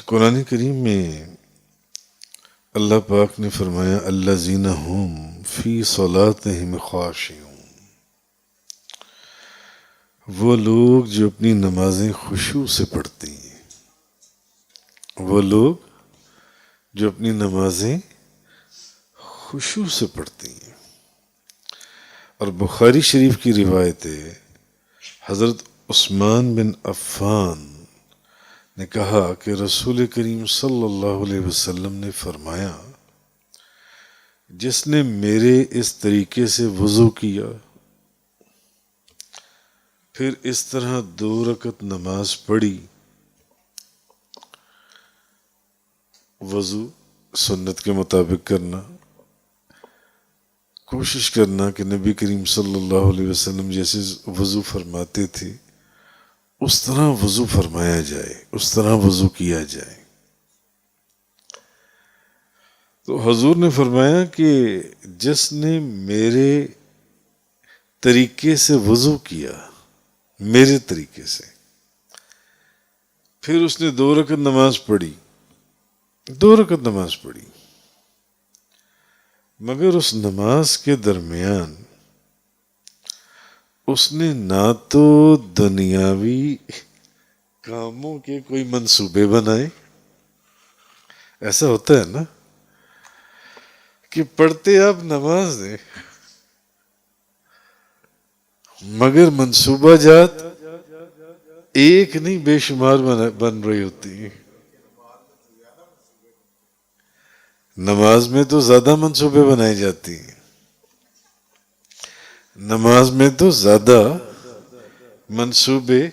قرآن کریم میں اللہ پاک نے فرمایا الذین ہم فی صلاتہم خاشعون، وہ لوگ جو اپنی نمازیں خشوع سے پڑھتے ہیں، وہ لوگ جو اپنی نمازیں خشوع سے پڑھتے ہیں۔ اور بخاری شریف کی روایت ہے، حضرت عثمان بن عفان نے کہا کہ رسول کریم صلی اللہ علیہ وسلم نے فرمایا، جس نے میرے اس طریقے سے وضو کیا، پھر اس طرح 2 رکعت نماز پڑھی، وضو سنت کے مطابق کرنا، کوشش کرنا کہ نبی کریم صلی اللہ علیہ وسلم جیسے وضو فرماتے تھے اس طرح وضو فرمایا جائے، اس طرح وضو کیا جائے۔ تو حضور نے فرمایا کہ جس نے میرے طریقے سے وضو کیا، میرے طریقے سے، پھر اس نے 2 رکعت نماز پڑھی، 2 رکعت نماز پڑھی، مگر اس نماز کے درمیان اس نے نہ تو دنیاوی کاموں کے کوئی منصوبے بنائے، ایسا ہوتا ہے نا کہ پڑھتے آپ نماز ہیں مگر منصوبہ جات ایک نہیں بے شمار بن رہی ہوتی ہیں۔ نماز میں تو زیادہ منصوبے بنائی جاتی ہیں، نماز میں تو زیادہ منصوبے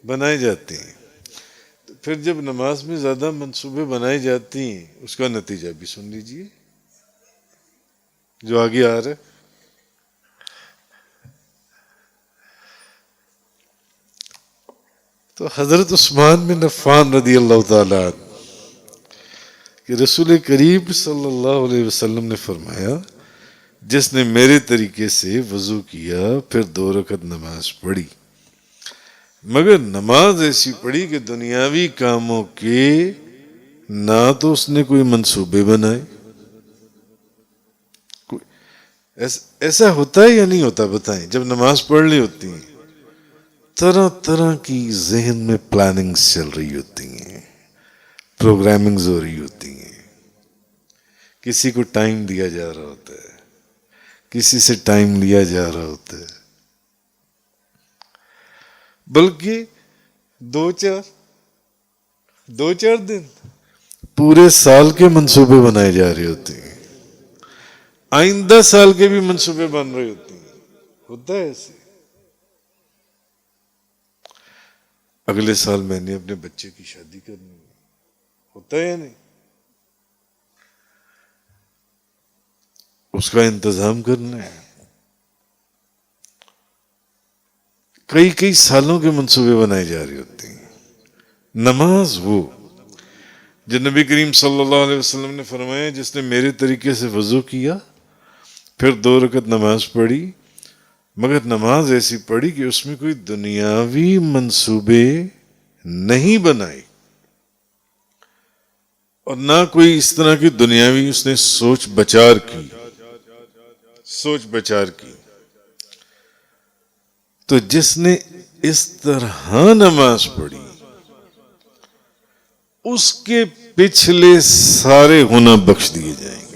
بنائے جاتے ہیں۔ تو پھر جب نماز میں زیادہ منصوبے بنائی جاتی ہیں، اس کا نتیجہ بھی سن لیجئے جو آگے آ رہا ہے۔ تو حضرت عثمان بن عفان رضی اللہ تعالی عنہ کہ رسول کریم صلی اللہ علیہ وسلم نے فرمایا، جس نے میرے طریقے سے وضو کیا، پھر 2 رکعت نماز پڑھی، مگر نماز ایسی پڑھی کہ دنیاوی کاموں کے نہ تو اس نے کوئی منصوبے بنائے۔ ایسا ہوتا ہے یا نہیں ہوتا بتائیں؟ جب نماز پڑھ لی ہوتی ہیں طرح طرح کی ذہن میں پلاننگز چل رہی ہوتی ہیں، پروگرامنگز ہو رہی ہوتی ہیں، کسی کو ٹائم دیا جا رہا ہوتا ہے، کسی سے ٹائم لیا جا رہا ہوتا ہے، بلکہ 2-4 دن پورے سال کے منصوبے بنائے جا رہے ہوتے ہیں، آئندہ سال کے بھی منصوبے بن رہے ہوتے ہیں۔ ہوتا ہے ایسے؟ اگلے سال میں نے اپنے بچے کی شادی کرنی ہے، ہوتا ہے یا نہیں؟ اس کا انتظام کرنا ہے، کئی سالوں کے منصوبے بنائے جا رہے ہوتے ہیں۔ نماز وہ جو نبی کریم صلی اللہ علیہ وسلم نے فرمایا، جس نے میرے طریقے سے وضو کیا، پھر 2 رکعت نماز پڑھی، مگر نماز ایسی پڑھی کہ اس میں کوئی دنیاوی منصوبے نہیں بنائے، اور نہ کوئی اس طرح کی دنیاوی اس نے سوچ بچار کی۔ تو جس نے اس طرح نماز پڑھی، اس کے پچھلے سارے گناہ بخش دیے جائیں گے،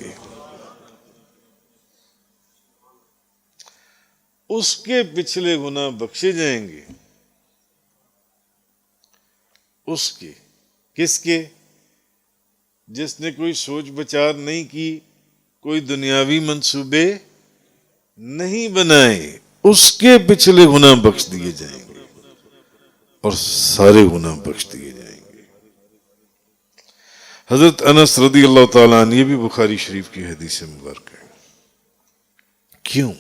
اس کے پچھلے گناہ بخشے جائیں گے، اس کے، کس کے؟ جس نے کوئی سوچ بچار نہیں کی، کوئی دنیاوی منصوبے نہیں بنائے، اس کے پچھلے گناہ بخش دیے جائیں گے اور سارے گناہ بخش دیے جائیں گے۔ حضرت انس رضی اللہ تعالیٰ عنہ، یہ بھی بخاری شریف کی حدیث مبارک ہے۔ کیوں؟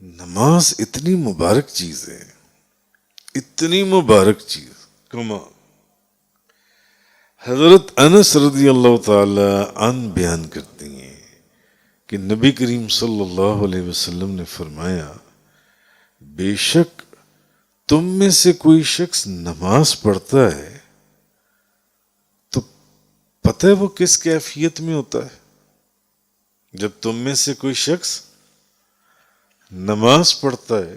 نماز اتنی مبارک چیز ہے، اتنی مبارک چیز، کمال۔ حضرت انس رضی اللہ تعالی عنہ بیان کرتی ہیں کہ نبی کریم صلی اللہ علیہ وسلم نے فرمایا، بے شک تم میں سے کوئی شخص نماز پڑھتا ہے پتہ ہے وہ کس کیفیت میں ہوتا ہے؟ جب تم میں سے کوئی شخص نماز پڑھتا ہے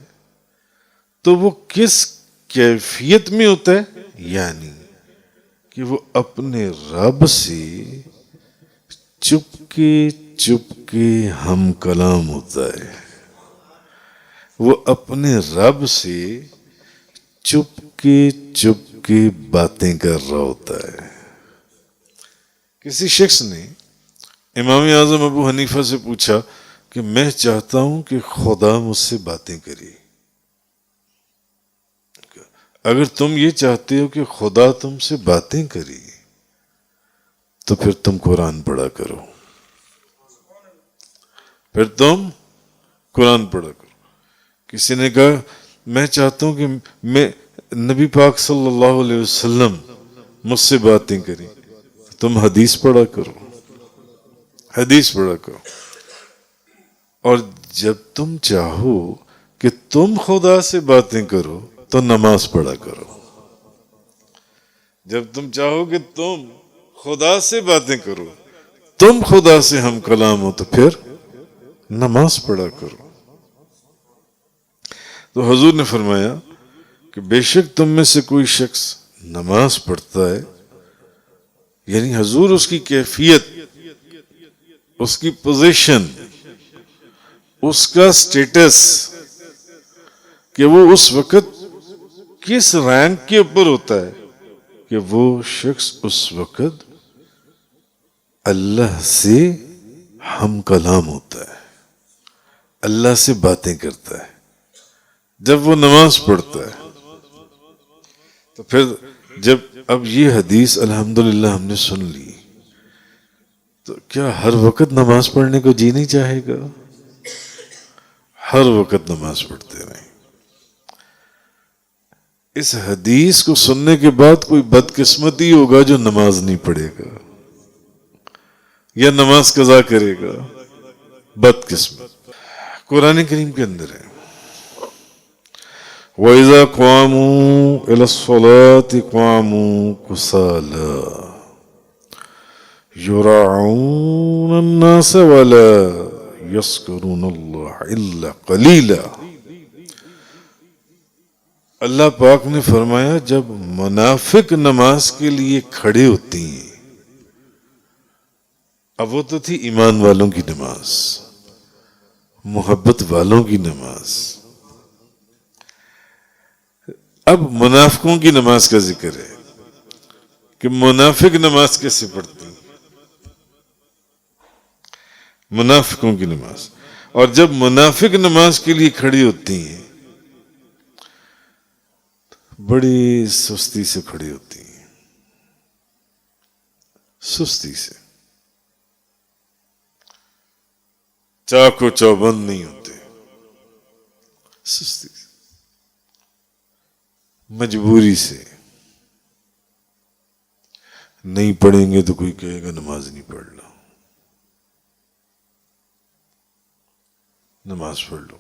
تو وہ کس کیفیت میں ہوتا ہے؟ یعنی کہ وہ اپنے رب سے چپ کے ہم کلام ہوتا ہے. وہ اپنے رب سے چپ کے باتیں کر رہا ہوتا ہے. کسی شخص نے امام اعظم ابو حنیفہ سے پوچھا کہ میں چاہتا ہوں کہ خدا مجھ سے باتیں کرے. اگر تم یہ چاہتے ہو کہ خدا تم سے باتیں کرے تو پھر تم قرآن پڑھا کرو. کسی نے کہا میں چاہتا ہوں کہ میں نبی پاک صلی اللہ علیہ وسلم مجھ سے باتیں کریں. تم حدیث پڑھا کرو. اور جب تم چاہو کہ تم خدا سے باتیں کرو تو نماز پڑھا کرو. جب تم چاہو کہ تم خدا سے باتیں کرو، تم خدا سے ہم کلام ہو، تو پھر نماز پڑھا کرو. تو حضور نے فرمایا کہ بے شک تم میں سے کوئی شخص نماز پڑھتا ہے، یعنی حضور اس کی کیفیت، اس کی پوزیشن، اس کا سٹیٹس، کہ وہ اس وقت کس رینک کے اوپر ہوتا ہے کہ وہ شخص اس وقت اللہ سے ہم کلام ہوتا ہے، اللہ سے باتیں کرتا ہے. جب وہ نماز پڑھتا ہے تو پھر جب اب یہ حدیث الحمدللہ ہم نے سن لی تو کیا ہر وقت نماز پڑھنے کو جی نہیں چاہے گا؟ ہر وقت نماز پڑھتے رہیں. اس حدیث کو سننے کے بعد کوئی بدقسمتی ہوگا جو نماز نہیں پڑھے گا یا نماز قضا کرے گا. بدقسمت. قرآن کریم کے اندر ہے وَإِذَا قَامُوا إِلَى الصَّلَاةِ قَامُوا كُسَالَىٰ يُرَاعُونَ النَّاسَ وَلَا يَذْكُرُونَ اللَّهَ إِلَّا قَلِيلًا. اللہ پاک نے فرمایا جب منافق نماز کے لیے کھڑے ہوتی ہیں، اب وہ تو تھی ایمان والوں کی نماز، محبت والوں کی نماز. اب منافقوں کی نماز کا ذکر ہے کہ منافق نماز کیسے پڑھتی ہیں. منافقوں کی نماز. اور جب منافق نماز کے لیے کھڑی ہوتی ہیں بڑی سستی سے کھڑی ہوتی ہیں، سستی سے، چاق و چوبند نہیں ہوتے، سستی سے، مجبوری سے. نہیں پڑھیں گے تو کوئی کہے گا نماز نہیں پڑھ لو، نماز پڑھ لو.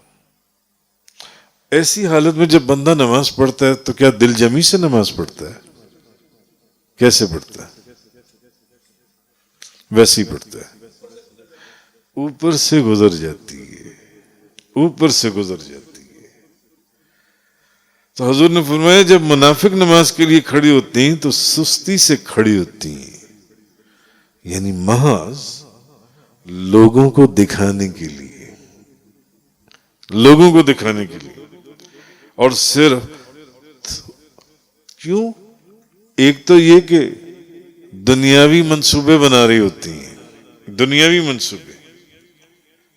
ایسی حالت میں جب بندہ نماز پڑھتا ہے تو کیا دل جمی سے نماز پڑھتا ہے؟ کیسے پڑھتا ہے؟ ویسے ہی پڑھتا ہے. اوپر سے گزر جاتی ہے، اوپر سے گزر جاتی ہے. تو حضور نے فرمایا جب منافق نماز کے لیے کھڑی ہوتی ہیں تو سستی سے کھڑی ہوتی ہیں، یعنی محض لوگوں کو دکھانے کے لیے، لوگوں کو دکھانے کے لیے. اور صرف کیوں؟ ایک تو یہ کہ دنیاوی منصوبے بنا رہی ہوتی ہیں، دنیاوی منصوبے.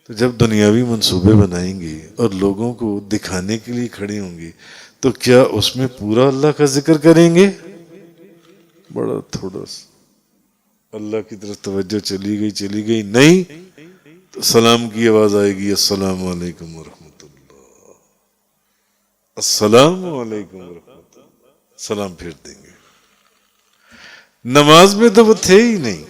تو جب دنیاوی منصوبے بنائیں گے اور لوگوں کو دکھانے کے لیے کھڑے ہوں گے تو کیا اس میں پورا اللہ کا ذکر کریں گے؟ بڑا تھوڑا سا اللہ کی طرف توجہ چلی گئی نہیں تو سلام کی آواز آئے گی السلام علیکم ورحمۃ اللہ، السلام علیکم ورحمۃ اللہ، سلام پھیر دیں گے. نماز میں تو وہ تھے ہی نہیں.